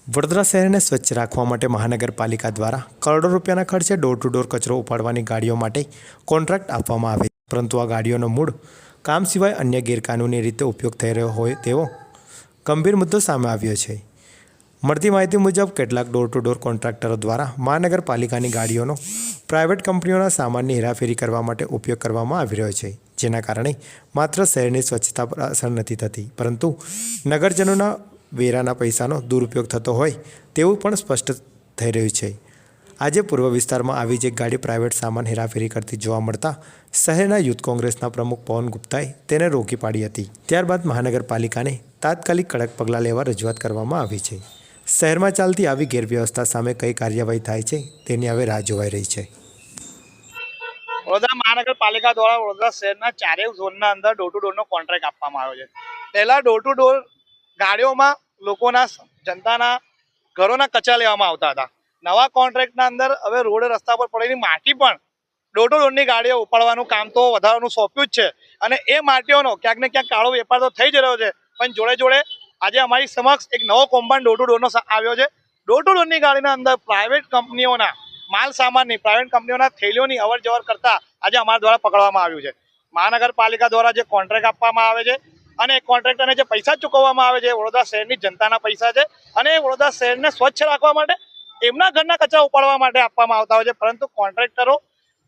વડોદરા શહેરને સ્વચ્છ રાખવા માટે મહાનગરપાલિકા દ્વારા કરોડો રૂપિયાના ખર્ચે ડોર ટુ ડોર કચરો ઉપાડવાની ગાડીઓ માટે કોન્ટ્રાક્ટ આપવામાં આવે છે, પરંતુ આ ગાડીઓનો મૂળ કામ સિવાય અન્ય ગેરકાનૂની રીતે ઉપયોગ થઈ રહ્યો હોય તેવો ગંભીર મુદ્દો સામે આવ્યો છે। મળતી માહિતી મુજબ કેટલાક ડોર ટુ ડોર કોન્ટ્રાક્ટરો દ્વારા મહાનગરપાલિકાની ગાડીઓનો પ્રાઇવેટ કંપનીઓના સામાનની હેરાફેરી કરવા માટે ઉપયોગ કરવામાં આવી રહ્યો છે, જેના કારણે માત્ર શહેરની સ્વચ્છતા પર અસર નથી થતી, પરંતુ નગરજનોના વેરાના પૈસાનો દુરુપયોગ થતો હોય તેવું પણ સ્પષ્ટ થઈ રહ્યું છે। આજે પૂર્વ વિસ્તારમાં આવી જ એક ગાડી પ્રાઇવેટ સામાન હેરાફેરી કરતી જોવા મળતા શહેરના યુથ કોંગ્રેસના પ્રમુખ પવન ગુપ્તાએ તેને રોકી પાડી હતી। ત્યારબાદ મહાનગરપાલિકાને તાત્કાલિક કડક પગલાં લેવા રજૂઆત કરવામાં આવી છે। શહેરમાં ચાલતી આવી ગેરવ્યવસ્થા સામે કઈ કાર્યવાહી થાય છે તેની હવે રાહ જોવાઈ રહી છે। વડોદરા મહાનગરપાલિકા દ્વારા વડોદરા શહેરના ચારેય ઝોનના અંદર ડોર ટુ ડોરનો કોન્ટ્રાક્ટ આપવામાં આવ્યો છે। પહેલા ડોર ટુ ડોર ગાડીઓમાં લોકોના જનતાના ઘરોના કચરા લેવામાં આવતા હતા। નવા કોન્ટ્રાક્ટના અંદર હવે રોડ રસ્તા પર પડેલી માટી પણ ડોર ટુ ડોરની ગાડીઓ ઉપાડવાનું કામ તો વધારવાનું સોંપ્યું જ છે, અને એ માટીઓનો ક્યાંક ને ક્યાંક કાળો વેપાર તો થઈ જ રહ્યો છે, પણ જોડે જોડે આજે અમારી સમક્ષ એક નવો કૌભાંડ ડોર ટુ ડોરનો આવ્યો છે। ડોર ટુ ડોરની ગાડીના અંદર પ્રાઇવેટ કંપનીઓના માલ સામાનની પ્રાઇવેટ કંપનીઓના થેલીઓની અવર જવર કરતા આજે અમારા દ્વારા પકડવામાં આવ્યું છે। મહાનગરપાલિકા દ્વારા જે કોન્ટ્રાક્ટ આપવામાં આવે છે અને કોન્ટ્રાક્ટરને જે પૈસા ચૂકવવામાં આવે છે વડોદરા શહેરની જનતાના પૈસા છે, અને વડોદરા શહેરને સ્વચ્છ રાખવા માટે એમના ઘરના કચરા ઉપાડવા માટે આપવામાં આવતા હોય છે, પરંતુ કોન્ટ્રાક્ટરો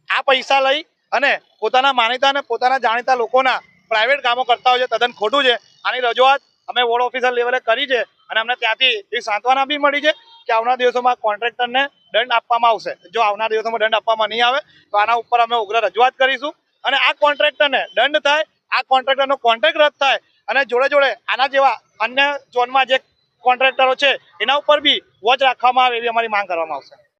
આ પૈસા લઈ અને પોતાના માનીતા અને પોતાના જાણીતા લોકોના પ્રાઇવેટ કામો કરતા હોય છે, તદ્દન ખોટું છે। આની રજૂઆત અમે વોર્ડ ઓફિસર લેવલે કરી છે, અને અમને ત્યાંથી એ સાંત્વના બી મળી છે કે આવનાર દિવસોમાં કોન્ટ્રાક્ટરને દંડ આપવામાં આવશે। જો આવનાર દિવસોમાં દંડ આપવામાં નહીં આવે તો આના ઉપર અમે ઉગ્ર રજૂઆત કરીશું, અને આ કોન્ટ્રાક્ટરને દંડ થાય, આ કોન્ટ્રાક્ટરનો કોન્ટ્રાક્ટ રદ થાય, અને જોડે જોડે આના જેવા અન્ય ઝોનમાં જે કોન્ટ્રાક્ટરો છે એના ઉપર બી વોચ રાખવામાં આવે એવી અમારી માંગ કરવામાં આવશે।